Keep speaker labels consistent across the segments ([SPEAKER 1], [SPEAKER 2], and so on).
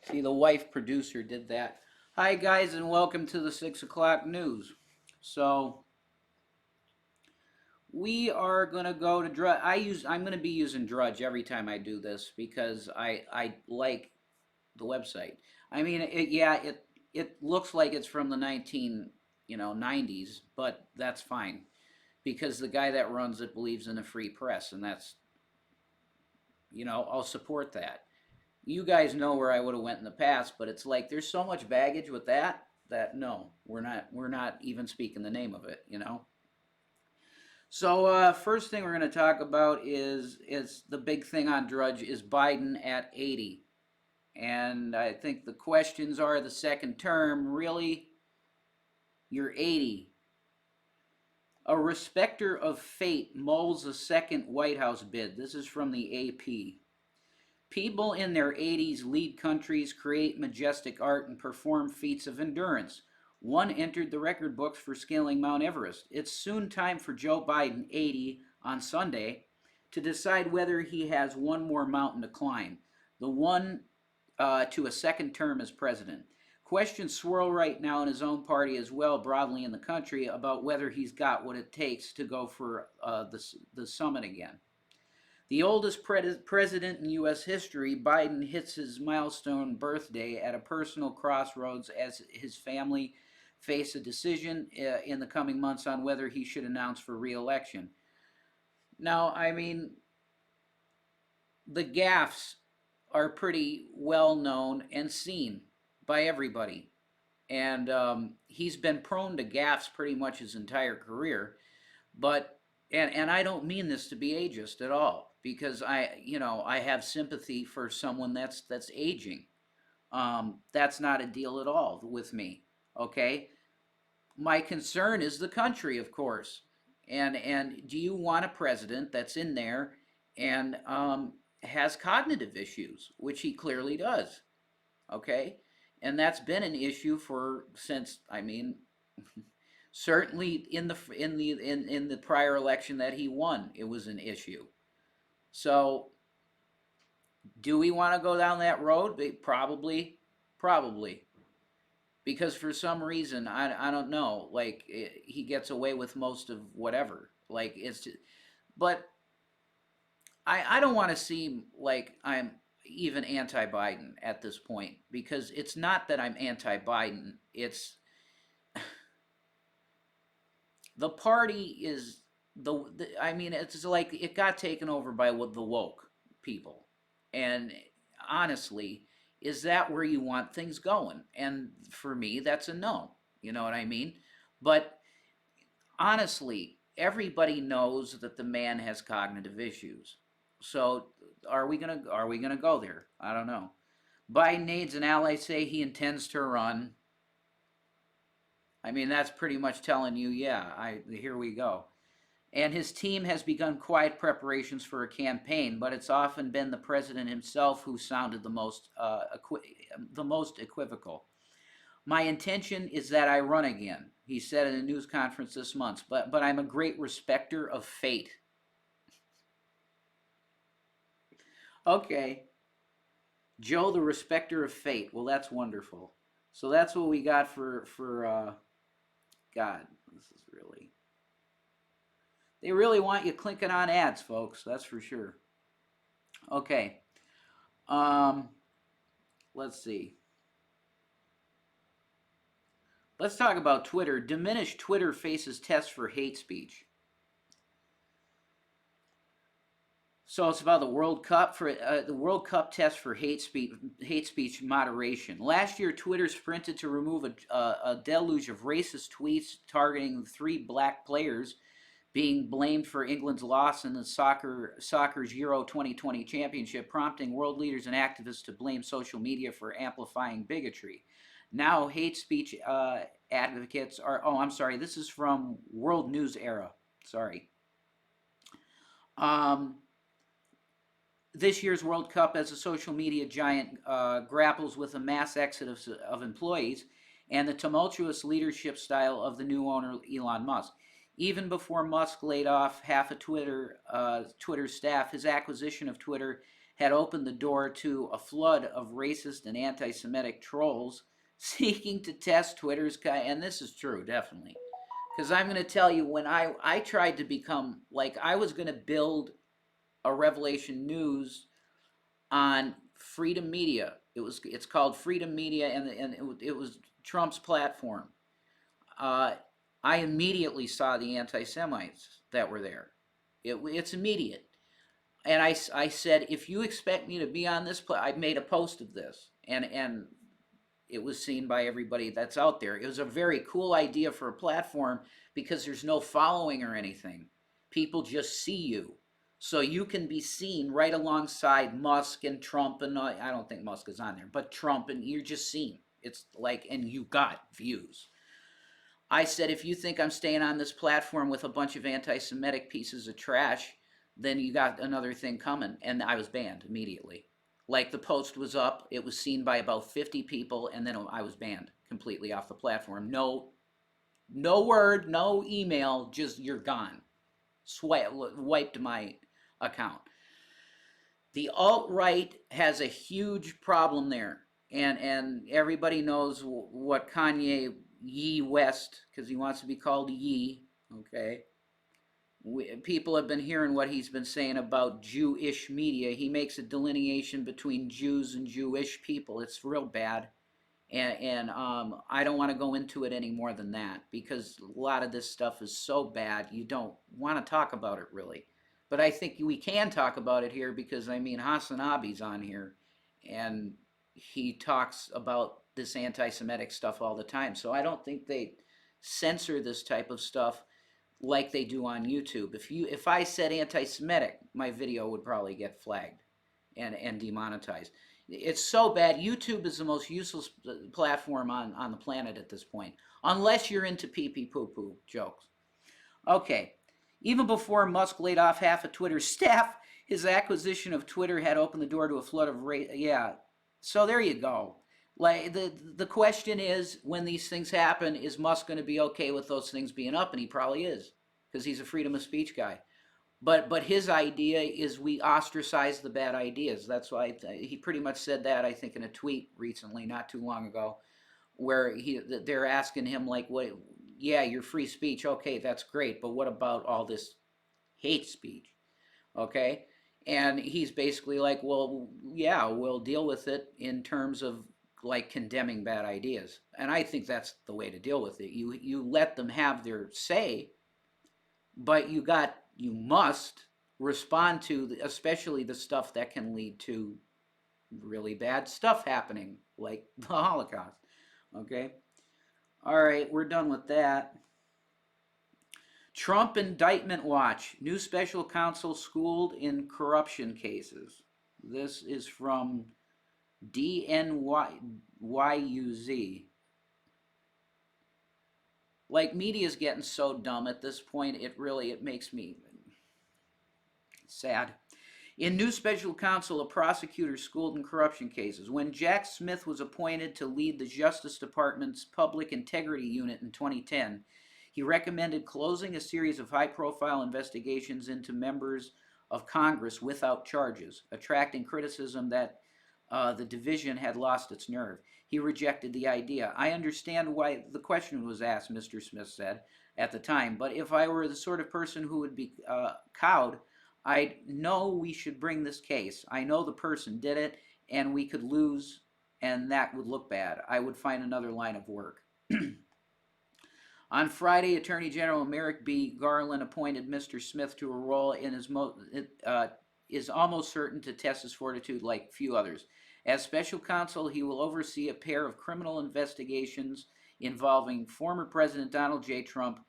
[SPEAKER 1] See, the wife producer did that. Hi, guys, and welcome to the 6 o'clock news. So, we are going to go to Drudge. I'm going to be using Drudge every time I do this because I like the website. I mean, it looks like it's from the 90s, but that's fine because the guy that runs it believes in a free press, and I'll support that. You guys know where I would have went in the past, but it's like there's so much baggage with that no, we're not even speaking the name of it. So first thing we're going to talk about is the big thing on Drudge is Biden at 80, and I think the questions are the second term. Really, you're 80. A respecter of fate mulls a second White House bid. This is from the AP. People in their 80s lead countries, create majestic art, and perform feats of endurance. One entered the record books for scaling Mount Everest. It's soon time for Joe Biden, 80, on Sunday, to decide whether he has one more mountain to climb, the one to a second term as president. Questions swirl right now in his own party as well, broadly in the country, about whether he's got what it takes to go for the summit again. The oldest president in U.S. history, Biden hits his milestone birthday at a personal crossroads as his family face a decision in the coming months on whether he should announce for re-election. Now, I mean, the gaffes are pretty well known and seen by everybody. And he's been prone to gaffes pretty much his entire career. But and I don't mean this to be ageist at all because I have sympathy for someone that's aging. That's not a deal at all with me. Okay, my concern is the country, of course, and do you want a president that's in there and has cognitive issues, which he clearly does. Okay, and that's been an issue for since I mean certainly in the prior election that he won, it was an issue. So, do we want to go down that road? Probably, because for some reason I don't know. Like he gets away with most of whatever. Like it's, just, but I don't want to seem like I'm even anti-Biden at this point because it's not that I'm anti-Biden. It's the party is I mean it's like it got taken over by the woke people, and honestly, is that where you want things going? And for me, that's a no. You know what I mean? But honestly, everybody knows that the man has cognitive issues. So are we gonna go there? I don't know. Biden aides and allies say he intends to run. I mean, that's pretty much telling you, yeah, here we go. And his team has begun quiet preparations for a campaign, but it's often been the president himself who sounded the most equivocal. My intention is that I run again, he said in a news conference this month, but I'm a great respecter of fate. Okay, Joe, the respecter of fate. Well, that's wonderful. So that's what we got for God. This is really they really want you clicking on ads, folks. That's for sure. Okay. Um, let's see. Let's talk about Twitter. Diminished Twitter faces tests for hate speech. So it's about the World Cup for the World Cup test for hate speech moderation. Last year, Twitter sprinted to remove a deluge of racist tweets targeting three black players being blamed for England's loss in the soccer's Euro 2020 championship, prompting world leaders and activists to blame social media for amplifying bigotry. Now, hate speech advocates are. Oh, I'm sorry. This is from World News Era. Sorry. Um, this year's World Cup, as a social media giant grapples with a mass exodus of employees and the tumultuous leadership style of the new owner, Elon Musk. Even before Musk laid off half of Twitter's staff, his acquisition of Twitter had opened the door to a flood of racist and anti-Semitic trolls seeking to test Twitter's and this is true, definitely. Because I'm going to tell you, when I tried to become, like, I was going to build a Revelation News on Freedom Media. It's called Freedom Media, and it was Trump's platform. I immediately saw the anti-Semites that were there. It's immediate. And I said, if you expect me to be on this, I made a post of this, and it was seen by everybody that's out there. It was a very cool idea for a platform because there's no following or anything. People just see you. So you can be seen right alongside Musk and Trump, and I don't think Musk is on there, but Trump, and you're just seen. It's like, and you got views. I said, if you think I'm staying on this platform with a bunch of anti-Semitic pieces of trash, then you got another thing coming. And I was banned immediately. Like, the post was up, it was seen by about 50 people, and then I was banned completely off the platform. No word, no email, just you're gone. Wiped my account. The alt-right has a huge problem there, and everybody knows what Kanye Ye West, because he wants to be called Ye, okay? People have been hearing what he's been saying about Jewish media. He makes a delineation between Jews and Jewish people. It's real bad. And I don't want to go into it any more than that, because a lot of this stuff is so bad you don't want to talk about it really. But I think we can talk about it here because, I mean, Hasanabi's on here and he talks about this anti-Semitic stuff all the time. So I don't think they censor this type of stuff like they do on YouTube. If I said anti-Semitic, my video would probably get flagged and demonetized. It's so bad. YouTube is the most useless platform on the planet at this point, unless you're into pee-pee poo-poo jokes. Okay. Even before Musk laid off half of Twitter's staff, his acquisition of Twitter had opened the door to a flood of yeah. So there you go. Like, the question is, when these things happen, is Musk going to be okay with those things being up? And he probably is, because he's a freedom of speech guy. But his idea is we ostracize the bad ideas. That's why he pretty much said that, I think, in a tweet recently, not too long ago, where they're asking him, like, what? Yeah, your free speech, okay, that's great, but what about all this hate speech? Okay? And he's basically like, well, yeah, we'll deal with it in terms of, like, condemning bad ideas. And I think that's the way to deal with it. You let them have their say, but you must respond to, especially the stuff that can lead to really bad stuff happening, like the Holocaust. Okay? All right, we're done with that. Trump indictment watch. New special counsel schooled in corruption cases. This is from DNYUZ. Like, media's getting so dumb at this point, it makes me sad. In new special counsel, a prosecutor schooled in corruption cases. When Jack Smith was appointed to lead the Justice Department's Public Integrity Unit in 2010, he recommended closing a series of high-profile investigations into members of Congress without charges, attracting criticism that the division had lost its nerve. He rejected the idea. I understand why the question was asked, Mr. Smith said at the time, but if I were the sort of person who would be cowed, I know we should bring this case. I know the person did it, and we could lose, and that would look bad. I would find another line of work. On Friday, Attorney General Merrick B. Garland appointed Mr. Smith to a role in his is almost certain to test his fortitude like few others. As special counsel, he will oversee a pair of criminal investigations involving former President Donald J. Trump,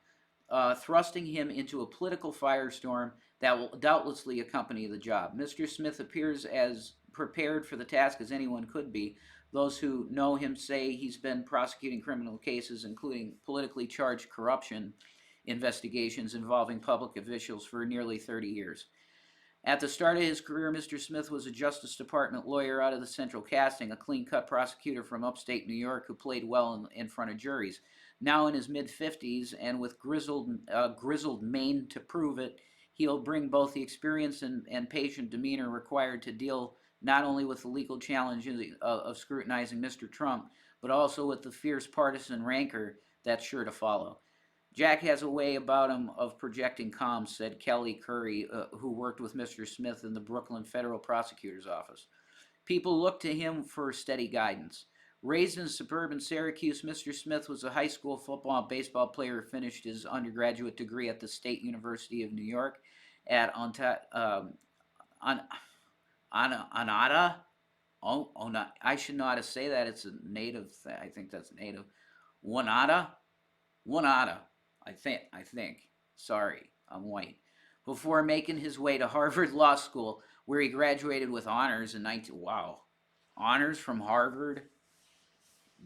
[SPEAKER 1] thrusting him into a political firestorm that will doubtlessly accompany the job. Mr. Smith appears as prepared for the task as anyone could be. Those who know him say he's been prosecuting criminal cases, including politically charged corruption investigations involving public officials, for nearly 30 years. At the start of his career, Mr. Smith was a Justice Department lawyer out of the central casting, a clean-cut prosecutor from upstate New York who played well in front of juries. Now in his mid-50s and with grizzled mane to prove it, He'll bring both the experience and patient demeanor required to deal not only with the legal challenges of scrutinizing Mr. Trump, but also with the fierce partisan rancor that's sure to follow. Jack has a way about him of projecting calm, said Kelly Curry, who worked with Mr. Smith in the Brooklyn Federal Prosecutor's Office. People look to him for steady guidance. Raised in suburban Syracuse, Mr. Smith was a high school football and baseball player who finished his undergraduate degree at the State University of New York at Onondaga. Oh, no, I should know how to say that. It's a native. I think that's native. Wanata. I think. Sorry, I'm white. Before making his way to Harvard Law School, where he graduated with honors in 19. Wow, honors from Harvard.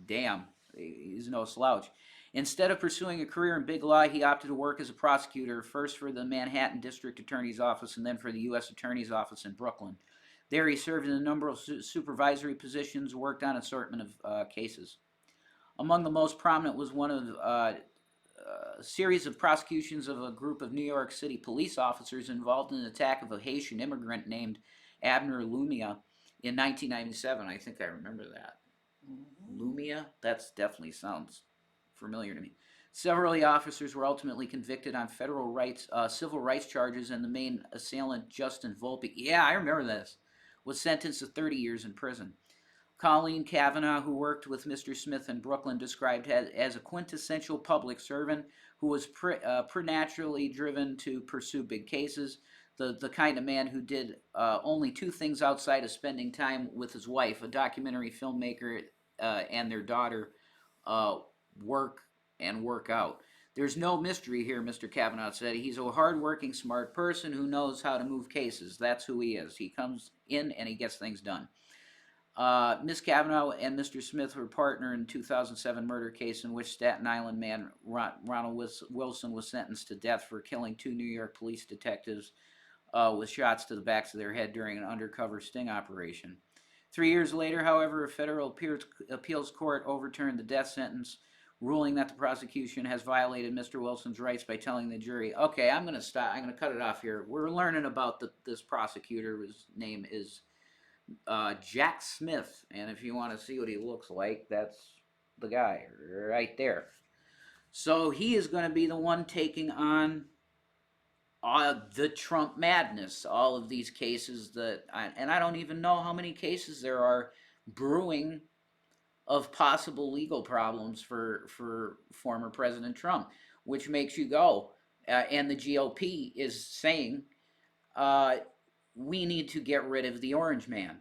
[SPEAKER 1] Damn, he's no slouch. Instead of pursuing a career in big law, he opted to work as a prosecutor, first for the Manhattan District Attorney's Office and then for the U.S. Attorney's Office in Brooklyn. There he served in a number of supervisory positions, worked on an assortment of cases. Among the most prominent was one of a series of prosecutions of a group of New York City police officers involved in an attack of a Haitian immigrant named Abner Lumia in 1997. I think I remember that. Lumia? That definitely sounds familiar to me. Several of the officers were ultimately convicted on civil rights charges, and the main assailant, Justin Volpe, yeah, I remember this, was sentenced to 30 years in prison. Colleen Cavanaugh, who worked with Mr. Smith in Brooklyn, described as a quintessential public servant who was preternaturally driven to pursue big cases, the kind of man who did only two things outside of spending time with his wife, a documentary filmmaker, and their daughter, work and work out. There's no mystery here, Mr. Kavanaugh said. He's a hard-working, smart person who knows how to move cases. That's who he is. He comes in and he gets things done. Ms. Kavanaugh and Mr. Smith were partner in 2007 murder case in which Staten Island man Ronald Wilson was sentenced to death for killing two New York police detectives with shots to the backs of their head during an undercover sting operation. 3 years later, however, a federal appeals court overturned the death sentence, ruling that the prosecution has violated Mr. Wilson's rights by telling the jury, okay, I'm going to stop. I'm going to cut it off here. We're learning about this prosecutor. His name is Jack Smith, and if you want to see what he looks like, that's the guy right there. So he is going to be the one taking on the Trump madness, all of these cases and I don't even know how many cases there are brewing of possible legal problems for former President Trump, which makes you go, and the GOP is saying, we need to get rid of the Orange Man,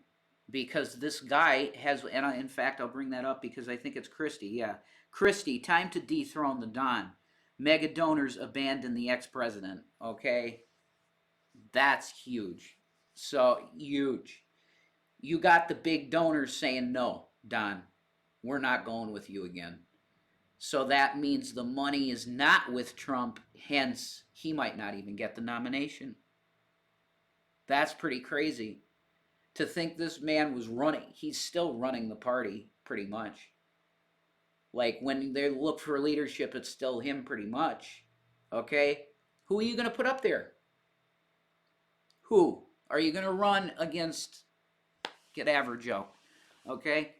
[SPEAKER 1] because this guy has, and in fact, I'll bring that up because I think it's Christie. Yeah, Christie, time to dethrone the Don. Mega donors abandon the ex-president. Okay, that's huge. So huge. You got the big donors saying, no, Don, we're not going with you again. So that means the money is not with Trump, hence he might not even get the nomination. That's pretty crazy to think this man was running. He's still running the party pretty much. Like when they look for leadership, it's still him pretty much. Okay? Who are you going to put up there? Who? Are you going to run against Cadaver Joe? Okay?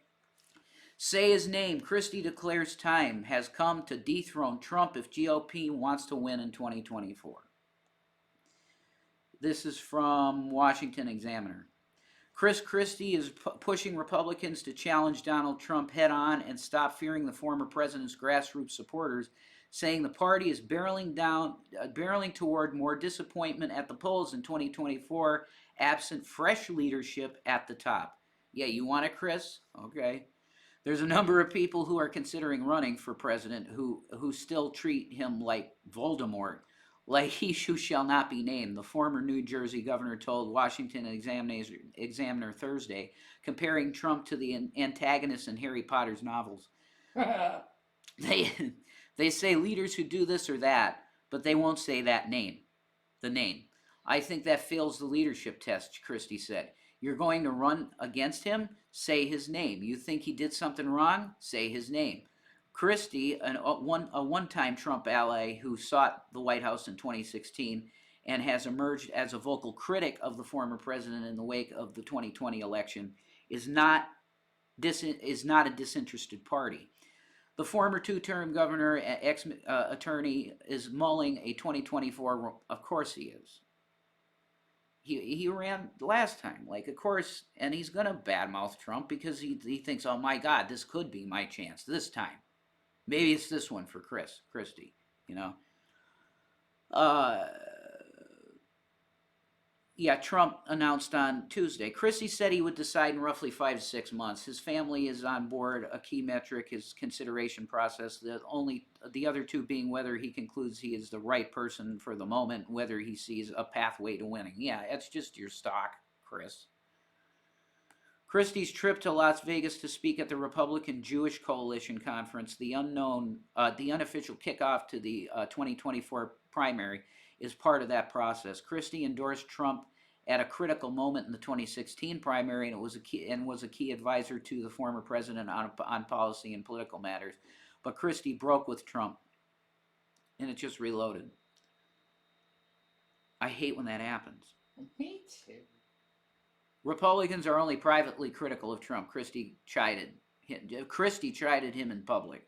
[SPEAKER 1] Say his name. Christie declares time has come to dethrone Trump if GOP wants to win in 2024. This is from Washington Examiner. Chris Christie is pushing Republicans to challenge Donald Trump head on and stop fearing the former president's grassroots supporters, saying the party is barreling toward more disappointment at the polls in 2024, absent fresh leadership at the top. Yeah, you want it, Chris? Okay. There's a number of people who are considering running for president who still treat him like Voldemort, like he who shall not be named, the former New Jersey governor told Washington Examiner Thursday, comparing Trump to the antagonist in Harry Potter's novels. They say leaders who do this or that, but they won't say that name, the name. I think that fails the leadership test, Christie said. You're going to run against him? Say his name. You think he did something wrong? Say his name. Christie, a one-time Trump ally who sought the White House in 2016, and has emerged as a vocal critic of the former president in the wake of the 2020 election, is not a disinterested party. The former two-term governor, ex-attorney, is mulling a 2024. Of course he is. He ran last time, like, of course, and he's gonna badmouth Trump because he thinks, oh my God, this could be my chance this time. Maybe it's this one for Christie, you know. Yeah, Trump announced on Tuesday. Christie said he would decide in roughly 5 to 6 months. His family is on board. A key metric is consideration process. The other two being whether he concludes he is the right person for the moment, whether he sees a pathway to winning. Yeah, that's just your stock, Chris. Christie's trip to Las Vegas to speak at the Republican Jewish Coalition Conference, the unofficial kickoff to the 2024 primary, is part of that process. Christie endorsed Trump at a critical moment in the 2016 primary, and was a key advisor to the former president on policy and political matters. But Christie broke with Trump, and it just reloaded. I hate when that happens.
[SPEAKER 2] Me too.
[SPEAKER 1] Republicans are only privately critical of Trump. Christie chided him in public.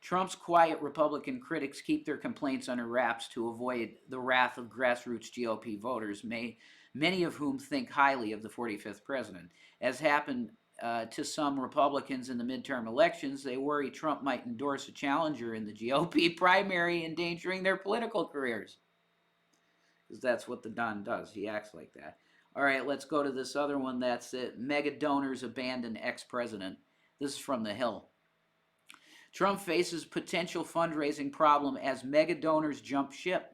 [SPEAKER 1] Trump's quiet Republican critics keep their complaints under wraps to avoid the wrath of grassroots GOP voters, many of whom think highly of the 45th president. As happened to some Republicans in the midterm elections, they worry Trump might endorse a challenger in the GOP primary, endangering their political careers. Because that's what the Don does. He acts like that. All right, let's go to this other one. That's it. Mega donors abandon ex-president. This is from The Hill. Trump faces potential fundraising problem as mega donors jump ship.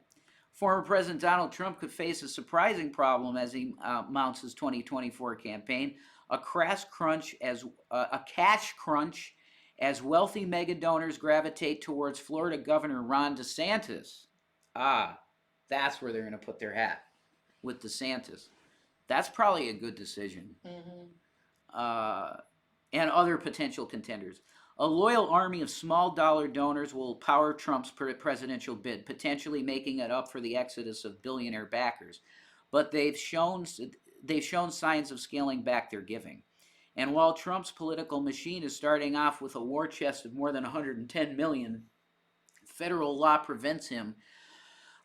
[SPEAKER 1] Former President Donald Trump could face a surprising problem as he mounts his 2024 campaign. A cash crunch as wealthy mega donors gravitate towards Florida Governor Ron DeSantis. That's where they're going to put their hat, with DeSantis. That's probably a good decision.
[SPEAKER 2] Mm-hmm.
[SPEAKER 1] And other potential contenders. A loyal army of small dollar donors will power Trump's presidential bid, potentially making it up for the exodus of billionaire backers. But they've shown signs of scaling back their giving. And while Trump's political machine is starting off with a war chest of more than $110 million, federal law prevents him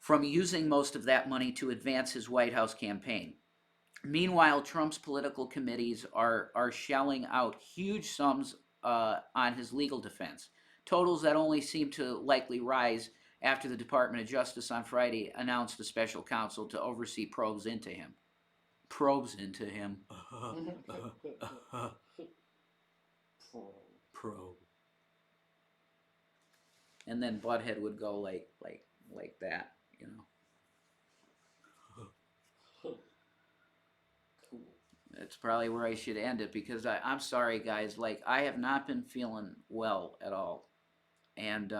[SPEAKER 1] from using most of that money to advance his White House campaign. Meanwhile, Trump's political committees are shelling out huge sums on his legal defense, totals that only seem to likely rise after the Department of Justice on Friday announced a special counsel to oversee probes into him. Probe. And then Butthead would go like that, you know. That's probably where I should end it, because I'm sorry, guys. Like, I have not been feeling well at all. And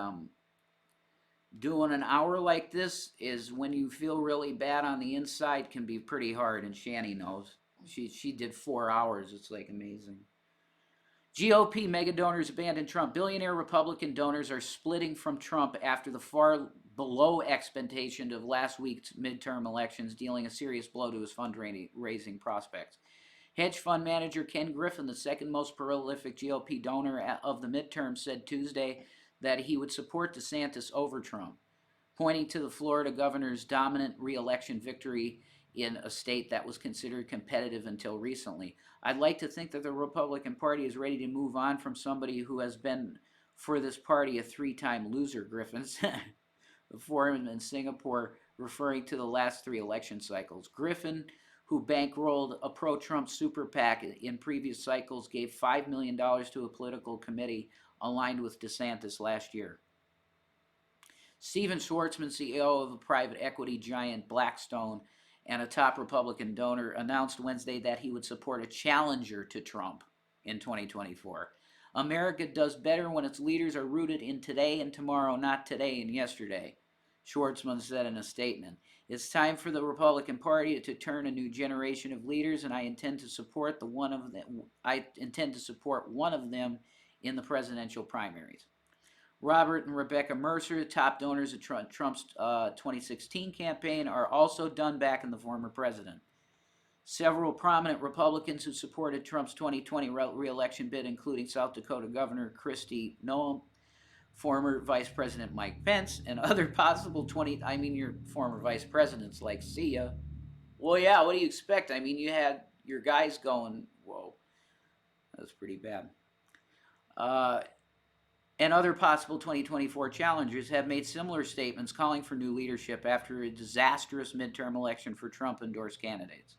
[SPEAKER 1] doing an hour like this is, when you feel really bad on the inside, can be pretty hard. And Shani knows. She did 4 hours. It's like amazing. GOP mega donors abandon Trump. Billionaire Republican donors are splitting from Trump after the far below expectation of last week's midterm elections, dealing a serious blow to his fundraising prospects. Hedge fund manager Ken Griffin, the second most prolific GOP donor of the midterm, said Tuesday that he would support DeSantis over Trump, pointing to the Florida governor's dominant re-election victory in a state that was considered competitive until recently. I'd like to think that the Republican Party is ready to move on from somebody who has been, for this party, a 3-time loser, Griffin said. The forum in Singapore, referring to the last 3 election cycles. Griffin, who bankrolled a pro-Trump super PAC in previous cycles, gave $5 million to a political committee aligned with DeSantis last year. Steven Schwartzman, CEO of a private equity giant Blackstone and a top Republican donor, announced Wednesday that he would support a challenger to Trump in 2024. America does better when its leaders are rooted in today and tomorrow, not today and yesterday, Schwartzman said in a statement. It's time for the Republican Party to turn a new generation of leaders, and I intend to support one of them in the presidential primaries. Robert and Rebecca Mercer, top donors of Trump's 2016 campaign, are also done backing the former president. Several prominent Republicans who supported Trump's 2020 re-election bid, including South Dakota Governor Kristi Noem, former Vice President Mike Pence, and other possible your former vice presidents, like, see ya. Well, yeah, what do you expect? I mean, you had your guys going, whoa, that's pretty bad. And other possible 2024 challengers have made similar statements calling for new leadership after a disastrous midterm election for Trump-endorsed candidates.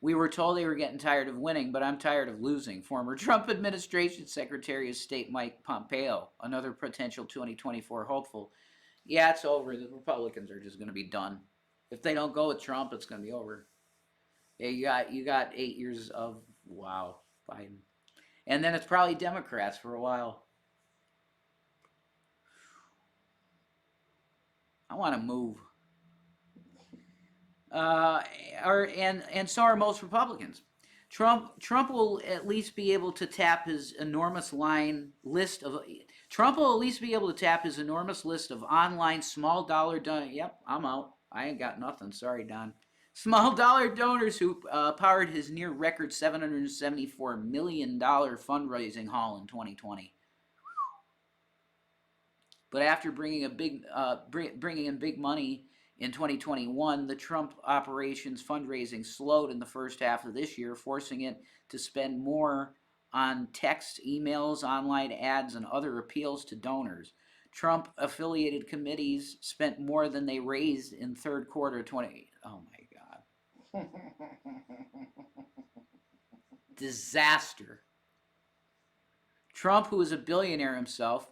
[SPEAKER 1] We were told they were getting tired of winning, but I'm tired of losing. Former Trump administration Secretary of State Mike Pompeo, another potential 2024 hopeful. Yeah, it's over. The Republicans are just going to be done. If they don't go with Trump, it's going to be over. Yeah, you got 8 years of, wow, Biden. And then it's probably Democrats for a while. I want to move. And so are most Republicans. Trump will at least be able to tap his enormous list of online small dollar Yep, I'm out. I ain't got nothing. Sorry, Don. Small dollar donors who powered his near record $774 million fundraising haul in 2020. But after bringing in big money in 2021, the Trump operations fundraising slowed in the first half of this year, forcing it to spend more on text, emails, online ads, and other appeals to donors. Trump-affiliated committees spent more than they raised in third quarter 20. Oh my God. Disaster. Trump, who is a billionaire himself,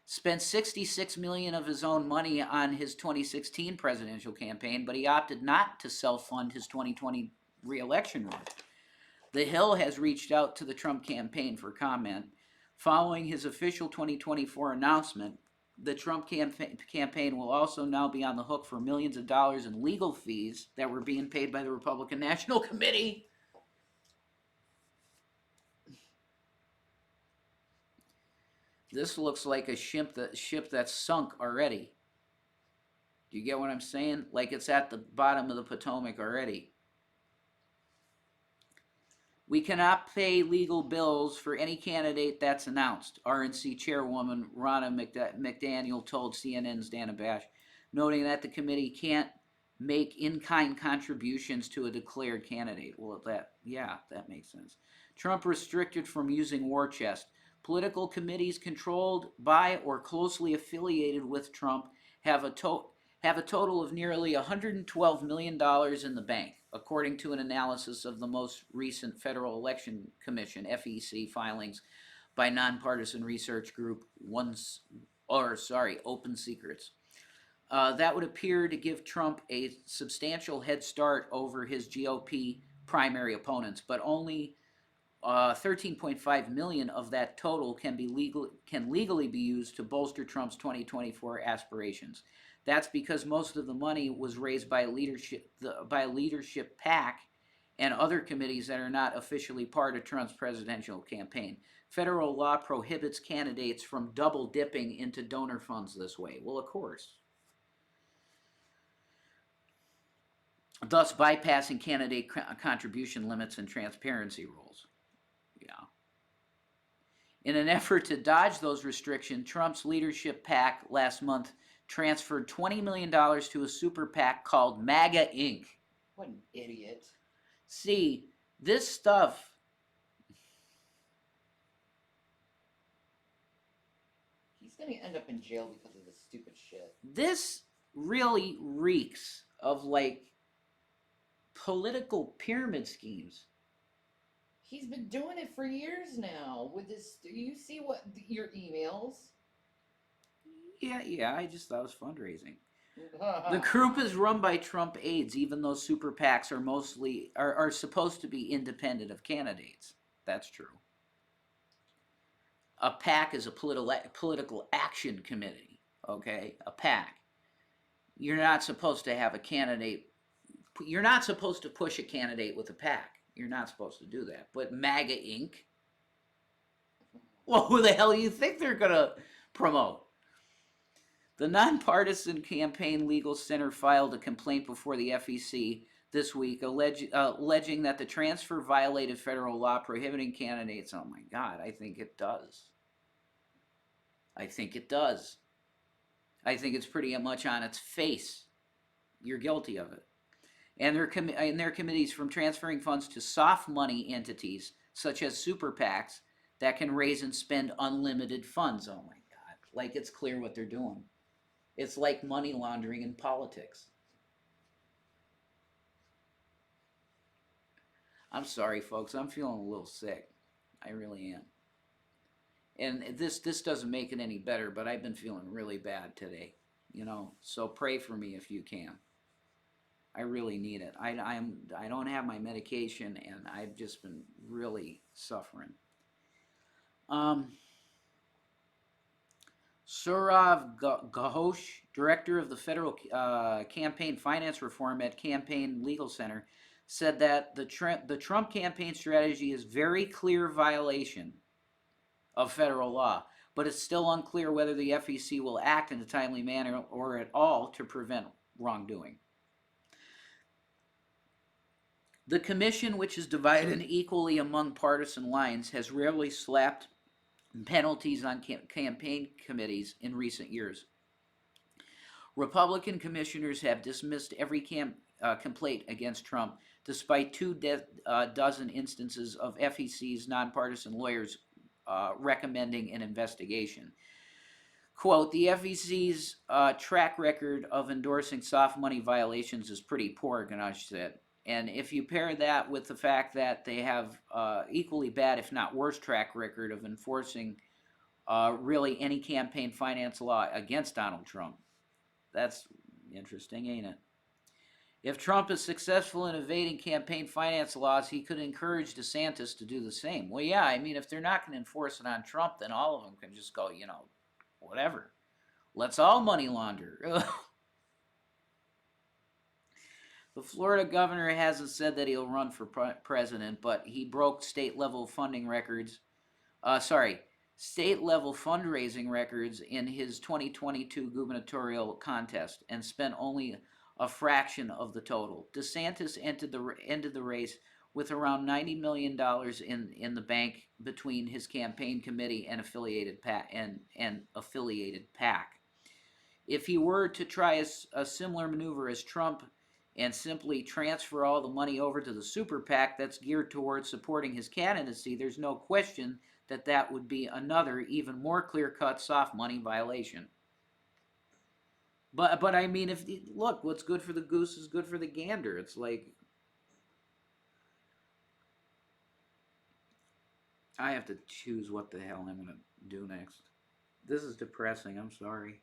[SPEAKER 1] spent $66 million of his own money on his 2016 presidential campaign, but he opted not to self-fund his 2020 re-election run. The Hill has reached out to the Trump campaign for comment. Following his official 2024 announcement, the Trump campaign will also now be on the hook for millions of dollars in legal fees that were being paid by the Republican National Committee. This looks like a ship that's sunk already. Do you get what I'm saying? Like it's at the bottom of the Potomac already. We cannot pay legal bills for any candidate that's announced, RNC Chairwoman Ronna McDaniel told CNN's Dana Bash, noting that the committee can't make in-kind contributions to a declared candidate. Well, that makes sense. Trump restricted from using war chest. Political committees controlled by or closely affiliated with Trump have a total of nearly $112 million in the bank, according to an analysis of the most recent Federal Election Commission (FEC) filings by nonpartisan research group Open Secrets. That would appear to give Trump a substantial head start over his GOP primary opponents, but only 13.5 million of that total can legally be used to bolster Trump's 2024 aspirations. That's because most of the money was raised by a leadership PAC and other committees that are not officially part of Trump's presidential campaign. Federal law prohibits candidates from double dipping into donor funds this way. Well, of course. Thus bypassing candidate contribution limits and transparency rules. Yeah. In an effort to dodge those restrictions, Trump's leadership PAC last month transferred $20 million to a super PAC called MAGA Inc.
[SPEAKER 2] What an idiot.
[SPEAKER 1] See, this stuff...
[SPEAKER 2] He's going to end up in jail because of this stupid shit.
[SPEAKER 1] This really reeks of, like, political pyramid schemes.
[SPEAKER 2] He's been doing it for years now. With this, you see what your emails?
[SPEAKER 1] Yeah. I just thought it was fundraising. The group is run by Trump aides, even though super PACs are supposed to be independent of candidates. That's true. A PAC is a political action committee. Okay, a PAC. You're not supposed to have a candidate. You're not supposed to push a candidate with a PAC. You're not supposed to do that. But MAGA Inc. Well, who the hell do you think they're gonna promote? The Nonpartisan Campaign Legal Center filed a complaint before the FEC this week, alleging that the transfer violated federal law prohibiting candidates. Oh my God, I think it does. I think it does. I think it's pretty much on its face. You're guilty of it. And their committees from transferring funds to soft money entities such as super PACs that can raise and spend unlimited funds. Oh my God. Like it's clear what they're doing. It's like money laundering in politics. I'm sorry, folks. I'm feeling a little sick. I really am. And this doesn't make it any better, but I've been feeling really bad today. So pray for me if you can. I really need it. I don't have my medication, and I've just been really suffering. Sourav Ghosh, director of the Federal Campaign Finance Reform at Campaign Legal Center, said that the Trump campaign strategy is very clear violation of federal law, but it's still unclear whether the FEC will act in a timely manner or at all to prevent wrongdoing. The commission, which is divided equally among partisan lines, has rarely slapped penalties on campaign committees in recent years. Republican commissioners have dismissed every complaint against Trump, despite 24 instances of FEC's nonpartisan lawyers recommending an investigation. Quote, the FEC's track record of endorsing soft money violations is pretty poor, Ganesh said. And if you pair that with the fact that they have equally bad, if not worse, track record of enforcing really any campaign finance law against Donald Trump, that's interesting, ain't it? If Trump is successful in evading campaign finance laws, he could encourage DeSantis to do the same. Well, yeah, I mean, if they're not going to enforce it on Trump, then all of them can just go, whatever. Let's all money launder. The Florida governor hasn't said that he'll run for president, but he broke state-level fundraising records in his 2022 gubernatorial contest and spent only a fraction of the total. DeSantis ended the race with around $90 million in the bank between his campaign committee and affiliated PAC. If he were to try a similar maneuver as Trump and simply transfer all the money over to the super PAC that's geared towards supporting his candidacy, there's no question that would be another, even more clear-cut soft money violation. But I mean, look, what's good for the goose is good for the gander. It's like, I have to choose what the hell I'm going to do next. This is depressing. I'm sorry.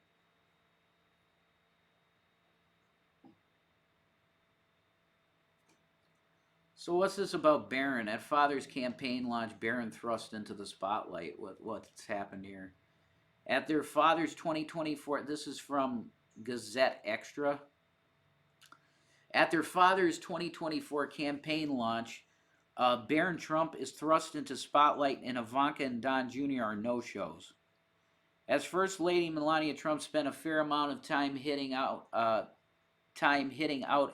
[SPEAKER 1] So what's this about Barron? At Father's campaign launch, Barron thrust into the spotlight. What's happened here? At their Father's 2024, this is from Gazette Extra. At their Father's 2024 campaign launch, Barron Trump is thrust into spotlight, and Ivanka and Don Jr. are no-shows. As First Lady, Melania Trump spent a fair amount of time hitting out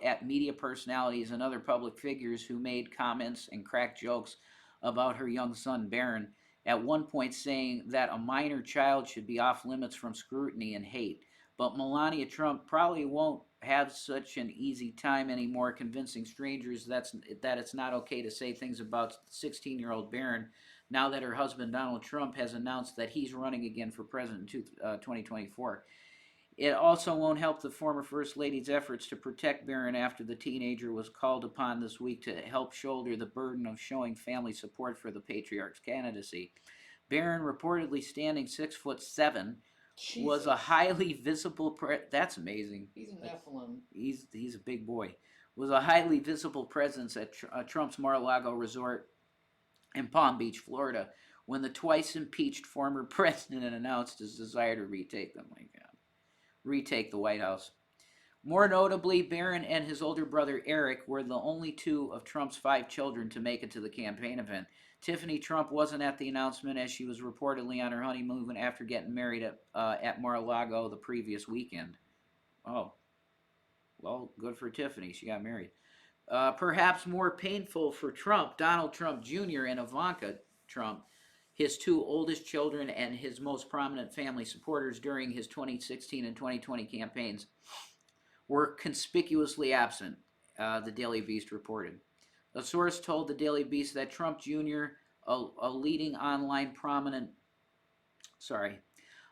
[SPEAKER 1] at media personalities and other public figures who made comments and cracked jokes about her young son Barron, at one point saying that a minor child should be off limits from scrutiny and hate. But Melania Trump probably won't have such an easy time anymore convincing strangers that it's not okay to say things about 16-year-old Barron now that her husband Donald Trump has announced that he's running again for president in 2024. It also won't help the former First Lady's efforts to protect Barron after the teenager was called upon this week to help shoulder the burden of showing family support for the patriarch's candidacy. Barron, reportedly standing 6'7", was a highly visible. That's amazing.
[SPEAKER 2] He's a Nephilim.
[SPEAKER 1] He's a big boy. Was a highly visible presence at Trump's Mar-a-Lago resort in Palm Beach, Florida, when the twice impeached former president announced his desire to retake the White House. More notably, Barron and his older brother Eric were the only two of Trump's 5 children to make it to the campaign event. Tiffany Trump wasn't at the announcement as she was reportedly on her honeymoon after getting married at Mar-a-Lago the previous weekend. Oh, well, good for Tiffany. She got married. Perhaps more painful for Trump, Donald Trump Jr. and Ivanka Trump, his 2 oldest children and his most prominent family supporters during his 2016 and 2020 campaigns, were conspicuously absent, the Daily Beast reported. A source told the Daily Beast that Trump Jr., a leading online prominent, sorry,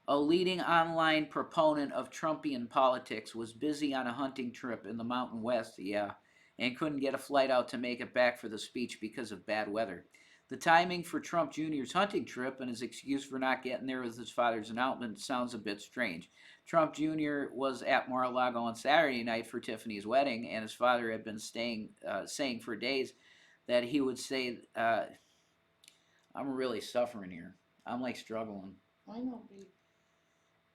[SPEAKER 1] a leading online proponent of Trumpian politics, was busy on a hunting trip in the Mountain West, yeah, and couldn't get a flight out to make it back for the speech because of bad weather. The timing for Trump Jr.'s hunting trip and his excuse for not getting there with his father's announcement sounds a bit strange. Trump Jr. was at Mar-a-Lago on Saturday night for Tiffany's wedding, and his father had been saying for days that he would say, I'm really suffering here. I'm like struggling.
[SPEAKER 2] I know, babe.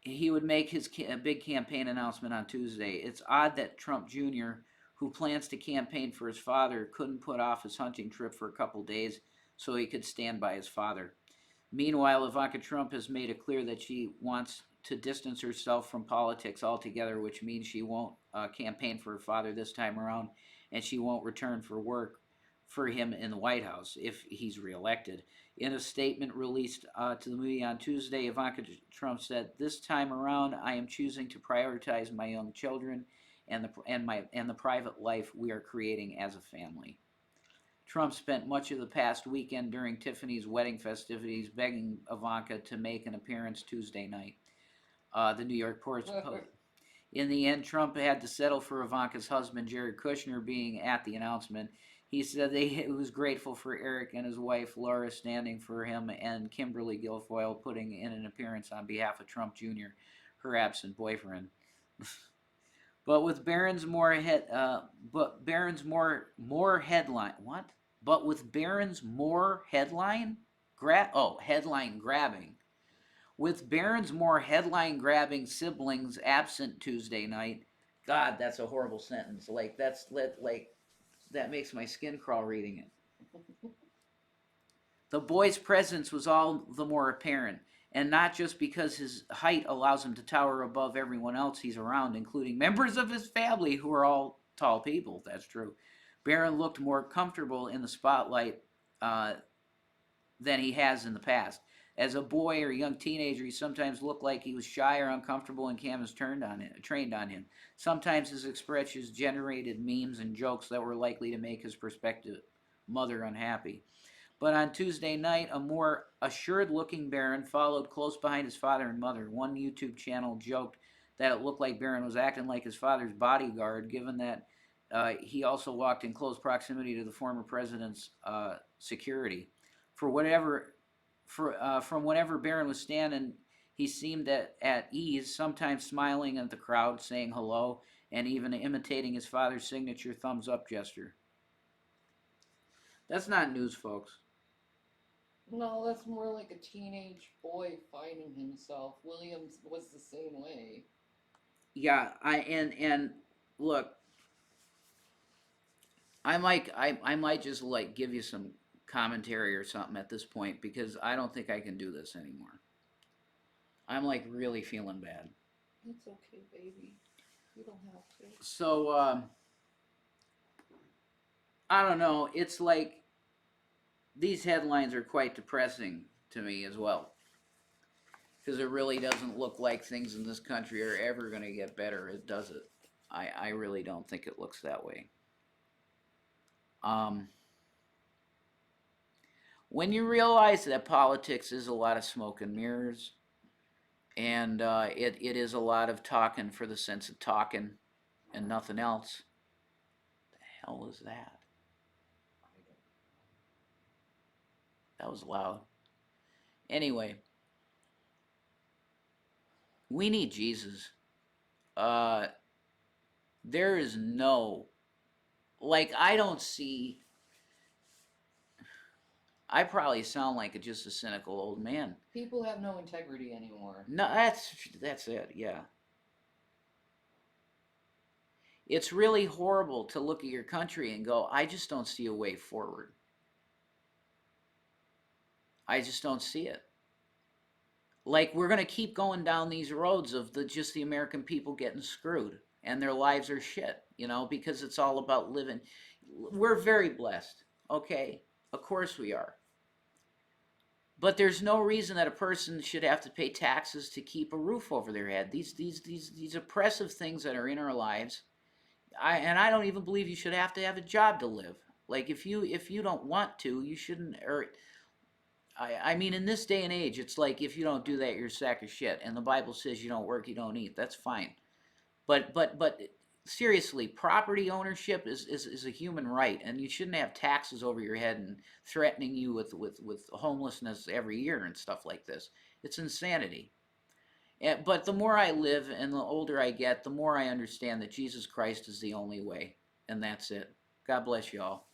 [SPEAKER 1] He would make his big campaign announcement on Tuesday. It's odd that Trump Jr., who plans to campaign for his father, couldn't put off his hunting trip for a couple days so he could stand by his father. Meanwhile, Ivanka Trump has made it clear that she wants to distance herself from politics altogether, which means she won't campaign for her father this time around, and she won't return for work for him in the White House if he's reelected. In a statement released to the media on Tuesday, Ivanka Trump said, "This time around, I am choosing to prioritize my young children and the private life we are creating as a family." Trump spent much of the past weekend during Tiffany's wedding festivities begging Ivanka to make an appearance Tuesday night. The New York Post. In the end, Trump had to settle for Ivanka's husband, Jared Kushner, being at the announcement. He said he was grateful for Eric and his wife, Laura, standing for him, and Kimberly Guilfoyle putting in an appearance on behalf of Trump Jr., her absent boyfriend. But with Barron's more headline. What? But with Barron's more headline headline grabbing. With Barron's more headline grabbing siblings absent Tuesday night. God, that's a horrible sentence. Like that makes my skin crawl reading it. The boy's presence was all the more apparent, and not just because his height allows him to tower above everyone else he's around, including members of his family who are all tall people. That's true. Barron looked more comfortable in the spotlight than he has in the past. As a boy or young teenager, he sometimes looked like he was shy or uncomfortable, and cameras trained on him. Sometimes his expressions generated memes and jokes that were likely to make his prospective mother unhappy. But on Tuesday night, a more assured-looking Barron followed close behind his father and mother. One YouTube channel joked that it looked like Barron was acting like his father's bodyguard, given that he also walked in close proximity to the former president's security. From whenever Barron was standing, he seemed at ease, sometimes smiling at the crowd, saying hello, and even imitating his father's signature thumbs-up gesture. That's not news, folks.
[SPEAKER 2] No, that's more like a teenage boy finding himself. Williams was the same way.
[SPEAKER 1] Yeah, and look, I might just like give you some commentary or something at this point because I don't think I can do this anymore. I'm like really feeling bad.
[SPEAKER 2] It's okay, baby. You don't have to.
[SPEAKER 1] So I don't know. It's like these headlines are quite depressing to me as well because it really doesn't look like things in this country are ever going to get better. It does it. I really don't think it looks that way. When you realize that politics is a lot of smoke and mirrors, and it is a lot of talking for the sense of talking and nothing else, what the hell is that? That was loud. Anyway, we need Jesus. There is no, like, I don't see, I probably sound like just a cynical old man.
[SPEAKER 2] People have no integrity anymore.
[SPEAKER 1] No, that's it, yeah. It's really horrible to look at your country and go, I just don't see a way forward. I just don't see it. Like, we're going to keep going down these roads of just the American people getting screwed and their lives are shit, because it's all about living. We're very blessed, okay? Of course we are. But there's no reason that a person should have to pay taxes to keep a roof over their head. These oppressive things that are in our lives. I don't even believe you should have a job to live. Like, if you don't want to, you shouldn't. Or I mean, in this day and age, it's like, if you don't do that, you're a sack of shit. And the Bible says you don't work, you don't eat. That's fine. But seriously, property ownership is a human right, and you shouldn't have taxes over your head and threatening you with homelessness every year and stuff like this. It's insanity. But the more I live and the older I get, the more I understand that Jesus Christ is the only way, and that's it. God bless you all.